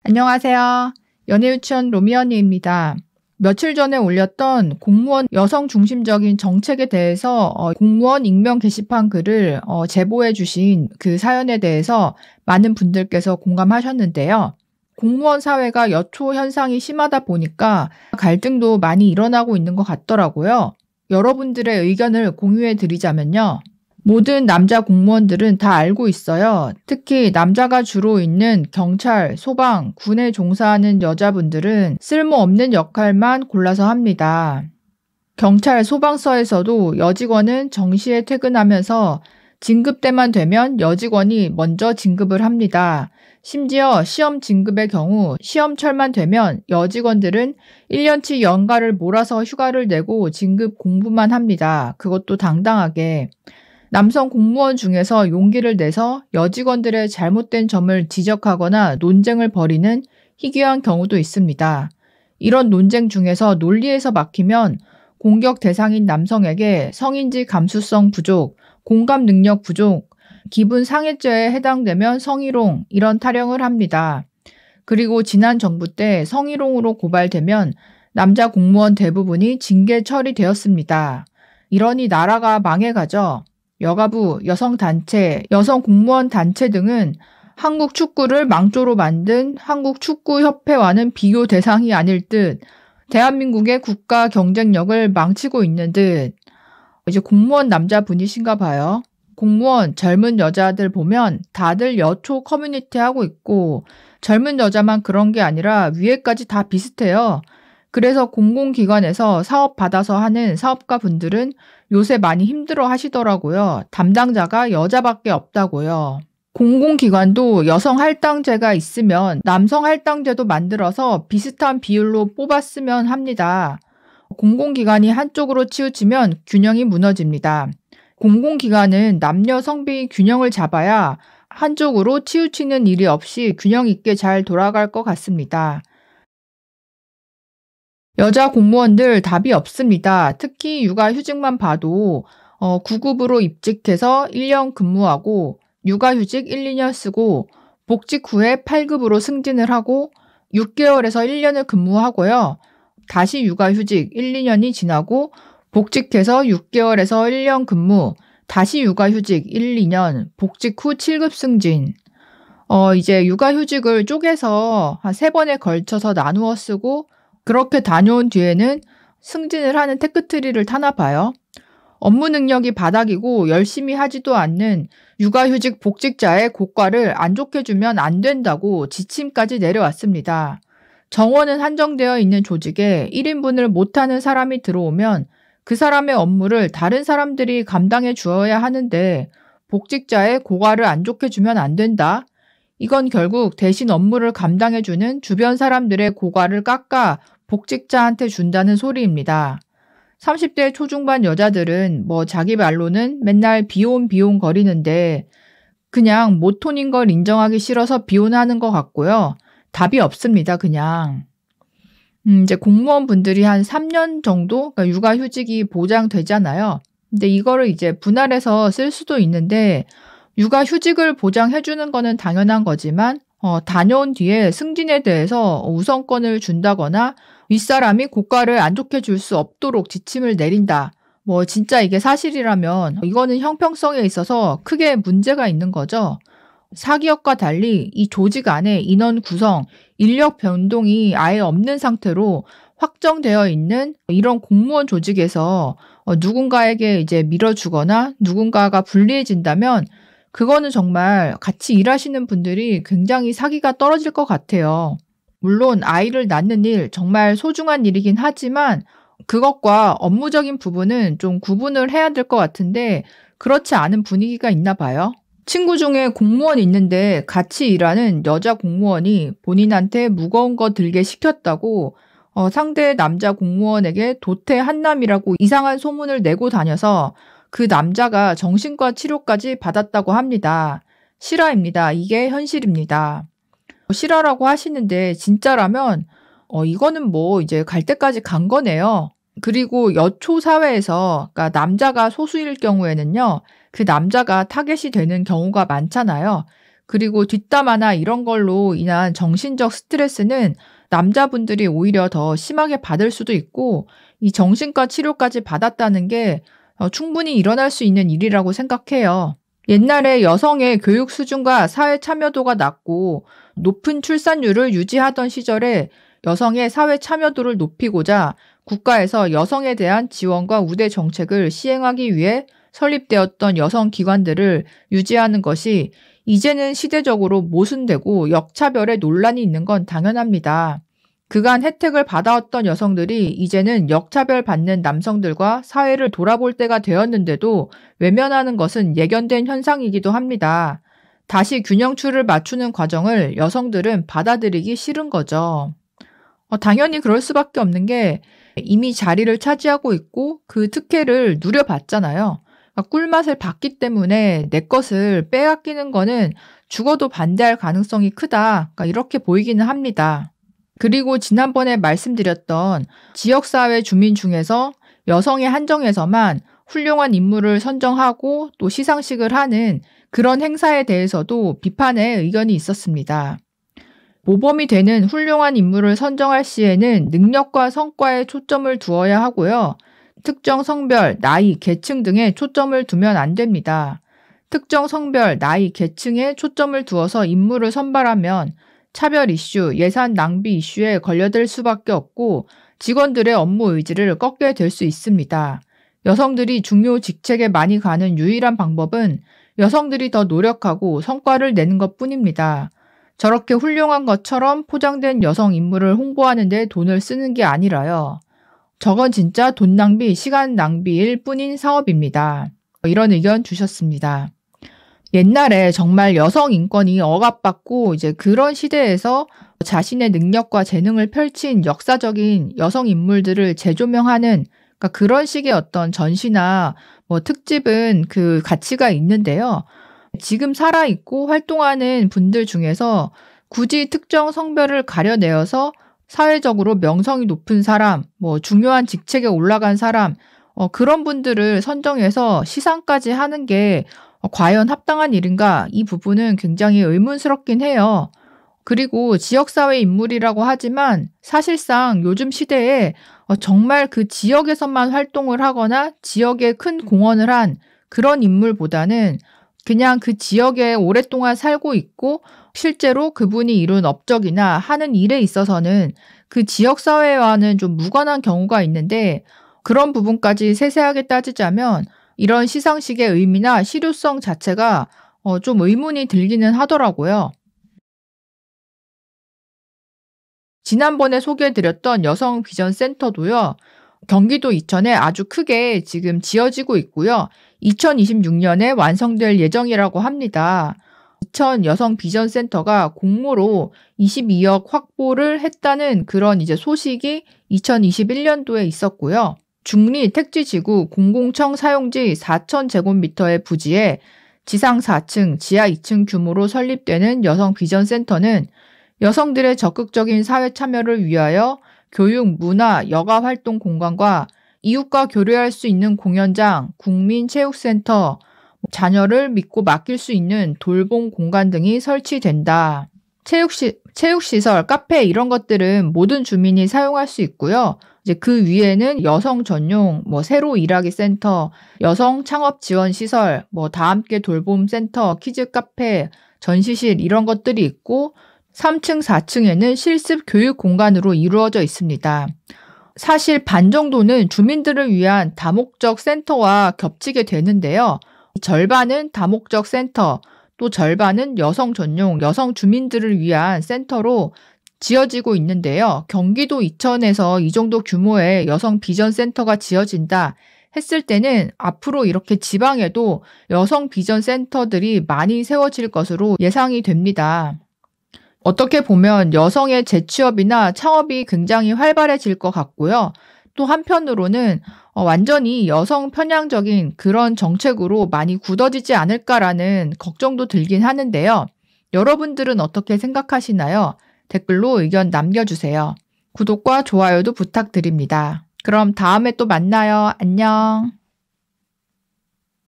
안녕하세요. 연예유치원 로미언니입니다. 며칠 전에 올렸던 공무원 여성 중심적인 정책에 대해서 공무원 익명 게시판 글을 제보해 주신 그 사연에 대해서 많은 분들께서 공감하셨는데요. 공무원 사회가 여초 현상이 심하다 보니까 갈등도 많이 일어나고 있는 것 같더라고요. 여러분들의 의견을 공유해 드리자면요. 모든 남자 공무원들은 다 알고 있어요. 특히 남자가 주로 있는 경찰, 소방, 군에 종사하는 여자분들은 쓸모없는 역할만 골라서 합니다. 경찰, 소방서에서도 여직원은 정시에 퇴근하면서 진급 때만 되면 여직원이 먼저 진급을 합니다. 심지어 시험 진급의 경우 시험철만 되면 여직원들은 1년치 연가를 몰아서 휴가를 내고 진급 공부만 합니다. 그것도 당당하게. 남성 공무원 중에서 용기를 내서 여직원들의 잘못된 점을 지적하거나 논쟁을 벌이는 희귀한 경우도 있습니다. 이런 논쟁 중에서 논리에서 막히면 공격 대상인 남성에게 성인지 감수성 부족, 공감 능력 부족, 기분 상해죄에 해당되면 성희롱 이런 타령을 합니다. 그리고 지난 정부 때 성희롱으로 고발되면 남자 공무원 대부분이 징계 처리되었습니다. 이러니 나라가 망해가죠. 여가부, 여성단체, 여성공무원단체 등은 한국 축구를 망조로 만든 한국축구협회와는 비교 대상이 아닐 듯 대한민국의 국가 경쟁력을 망치고 있는 듯 이제 공무원 남자분이신가 봐요. 공무원 젊은 여자들 보면 다들 여초 커뮤니티 하고 있고 젊은 여자만 그런 게 아니라 위에까지 다 비슷해요. 그래서 공공기관에서 사업 받아서 하는 사업가 분들은 요새 많이 힘들어 하시더라고요. 담당자가 여자밖에 없다고요. 공공기관도 여성 할당제가 있으면 남성 할당제도 만들어서 비슷한 비율로 뽑았으면 합니다. 공공기관이 한쪽으로 치우치면 균형이 무너집니다. 공공기관은 남녀 성비 균형을 잡아야 한쪽으로 치우치는 일이 없이 균형 있게 잘 돌아갈 것 같습니다. 여자 공무원들 답이 없습니다. 특히 육아휴직만 봐도 9급으로 입직해서 1년 근무하고 육아휴직 1, 2년 쓰고 복직 후에 8급으로 승진을 하고 6개월에서 1년을 근무하고요. 다시 육아휴직 1, 2년이 지나고 복직해서 6개월에서 1년 근무, 다시 육아휴직 1, 2년, 복직 후 7급 승진. 이제 육아휴직을 쪼개서 한 3번에 걸쳐서 나누어 쓰고 그렇게 다녀온 뒤에는 승진을 하는 테크트리를 타나 봐요. 업무 능력이 바닥이고 열심히 하지도 않는 육아휴직 복직자의 고과를 안 좋게 주면 안 된다고 지침까지 내려왔습니다. 정원은 한정되어 있는 조직에 1인분을 못하는 사람이 들어오면 그 사람의 업무를 다른 사람들이 감당해 주어야 하는데 복직자의 고과를 안 좋게 주면 안 된다. 이건 결국 대신 업무를 감당해주는 주변 사람들의 고과를 깎아 복직자한테 준다는 소리입니다. 30대 초중반 여자들은 자기 말로는 맨날 비혼 거리는데 그냥 모톤인 걸 인정하기 싫어서 비혼하는 것 같고요. 답이 없습니다, 그냥. 이제 공무원분들이 한 3년 정도 그러니까 육아휴직이 보장되잖아요. 근데 이거를 이제 분할해서 쓸 수도 있는데 육아휴직을 보장해주는 거는 당연한 거지만 다녀온 뒤에 승진에 대해서 우선권을 준다거나 윗사람이 고과를 안 좋게 줄 수 없도록 지침을 내린다. 진짜 이게 사실이라면 이거는 형평성에 있어서 크게 문제가 있는 거죠. 사기업과 달리 이 조직 안에 인원 구성, 인력 변동이 아예 없는 상태로 확정되어 있는 이런 공무원 조직에서 누군가에게 이제 밀어주거나 누군가가 불리해진다면 그거는 정말 같이 일하시는 분들이 굉장히 사기가 떨어질 것 같아요. 물론 아이를 낳는 일 정말 소중한 일이긴 하지만 그것과 업무적인 부분은 좀 구분을 해야 될 것 같은데 그렇지 않은 분위기가 있나 봐요. 친구 중에 공무원 있는데 같이 일하는 여자 공무원이 본인한테 무거운 거 들게 시켰다고 상대 남자 공무원에게 도태 한남이라고 이상한 소문을 내고 다녀서 그 남자가 정신과 치료까지 받았다고 합니다. 실화입니다. 이게 현실입니다. 실화라고 하시는데 진짜라면 이거는 이제 갈 때까지 간 거네요. 그리고 여초 사회에서 그러니까 남자가 소수일 경우에는요. 그 남자가 타겟이 되는 경우가 많잖아요. 그리고 뒷담화나 이런 걸로 인한 정신적 스트레스는 남자분들이 오히려 더 심하게 받을 수도 있고 이 정신과 치료까지 받았다는 게 충분히 일어날 수 있는 일이라고 생각해요. 옛날에 여성의 교육 수준과 사회 참여도가 낮고 높은 출산율을 유지하던 시절에 여성의 사회 참여도를 높이고자 국가에서 여성에 대한 지원과 우대 정책을 시행하기 위해 설립되었던 여성 기관들을 유지하는 것이 이제는 시대적으로 모순되고 역차별의 논란이 있는 건 당연합니다. 그간 혜택을 받아왔던 여성들이 이제는 역차별 받는 남성들과 사회를 돌아볼 때가 되었는데도 외면하는 것은 예견된 현상이기도 합니다. 다시 균형추를 맞추는 과정을 여성들은 받아들이기 싫은 거죠. 당연히 그럴 수밖에 없는 게 이미 자리를 차지하고 있고 그 특혜를 누려봤잖아요. 꿀맛을 봤기 때문에 내 것을 빼앗기는 거는 죽어도 반대할 가능성이 크다. 이렇게 보이기는 합니다. 그리고 지난번에 말씀드렸던 지역사회 주민 중에서 여성의 한정에서만 훌륭한 인물을 선정하고 또 시상식을 하는 그런 행사에 대해서도 비판의 의견이 있었습니다. 모범이 되는 훌륭한 인물을 선정할 시에는 능력과 성과에 초점을 두어야 하고요. 특정 성별, 나이, 계층 등에 초점을 두면 안 됩니다. 특정 성별, 나이, 계층에 초점을 두어서 인물을 선발하면 차별 이슈, 예산 낭비 이슈에 걸려들 수밖에 없고 직원들의 업무 의지를 꺾게 될 수 있습니다. 여성들이 중요 직책에 많이 가는 유일한 방법은 여성들이 더 노력하고 성과를 내는 것뿐입니다. 저렇게 훌륭한 것처럼 포장된 여성 인물을 홍보하는 데 돈을 쓰는 게 아니라요. 저건 진짜 돈 낭비, 시간 낭비일 뿐인 사업입니다. 이런 의견 주셨습니다. 옛날에 정말 여성 인권이 억압받고 이제 그런 시대에서 자신의 능력과 재능을 펼친 역사적인 여성 인물들을 재조명하는 그런 식의 어떤 전시나 특집은 그 가치가 있는데요. 지금 살아있고 활동하는 분들 중에서 굳이 특정 성별을 가려내어서 사회적으로 명성이 높은 사람, 중요한 직책에 올라간 사람, 그런 분들을 선정해서 시상까지 하는 게 과연 합당한 일인가? 이 부분은 굉장히 의문스럽긴 해요. 그리고 지역사회 인물이라고 하지만 사실상 요즘 시대에 정말 그 지역에서만 활동을 하거나 지역에 큰 공헌을 한 그런 인물보다는 그냥 그 지역에 오랫동안 살고 있고 실제로 그분이 이룬 업적이나 하는 일에 있어서는 그 지역사회와는 좀 무관한 경우가 있는데 그런 부분까지 세세하게 따지자면 이런 시상식의 의미나 실효성 자체가 좀 의문이 들기는 하더라고요. 지난번에 소개해드렸던 여성 비전 센터도요. 경기도 이천에 아주 크게 지금 지어지고 있고요. 2026년에 완성될 예정이라고 합니다. 이천 여성 비전 센터가 공모로 22억 확보를 했다는 그런 이제 소식이 2021년도에 있었고요. 중리 택지지구 공공청 사용지 4,000제곱미터의 부지에 지상 4층, 지하 2층 규모로 설립되는 여성 비전 센터는 여성들의 적극적인 사회 참여를 위하여 교육, 문화, 여가 활동 공간과 이웃과 교류할 수 있는 공연장, 국민체육센터, 자녀를 믿고 맡길 수 있는 돌봄 공간 등이 설치된다. 체육시설, 카페 이런 것들은 모든 주민이 사용할 수 있고요. 이제 그 위에는 여성 전용, 새로 일하기 센터, 여성 창업 지원 시설, 다함께 돌봄 센터, 키즈 카페, 전시실 이런 것들이 있고 3층, 4층에는 실습 교육 공간으로 이루어져 있습니다. 사실 반 정도는 주민들을 위한 다목적 센터와 겹치게 되는데요. 절반은 다목적 센터, 또 절반은 여성 전용, 여성 주민들을 위한 센터로 지어지고 있는데요. 경기도 이천에서 이 정도 규모의 여성 비전 센터가 지어진다 했을 때는 앞으로 이렇게 지방에도 여성 비전 센터들이 많이 세워질 것으로 예상이 됩니다. 어떻게 보면 여성의 재취업이나 창업이 굉장히 활발해질 것 같고요. 또 한편으로는 완전히 여성 편향적인 그런 정책으로 많이 굳어지지 않을까라는 걱정도 들긴 하는데요. 여러분들은 어떻게 생각하시나요? 댓글로 의견 남겨주세요. 구독과 좋아요도 부탁드립니다. 그럼 다음에 또 만나요. 안녕.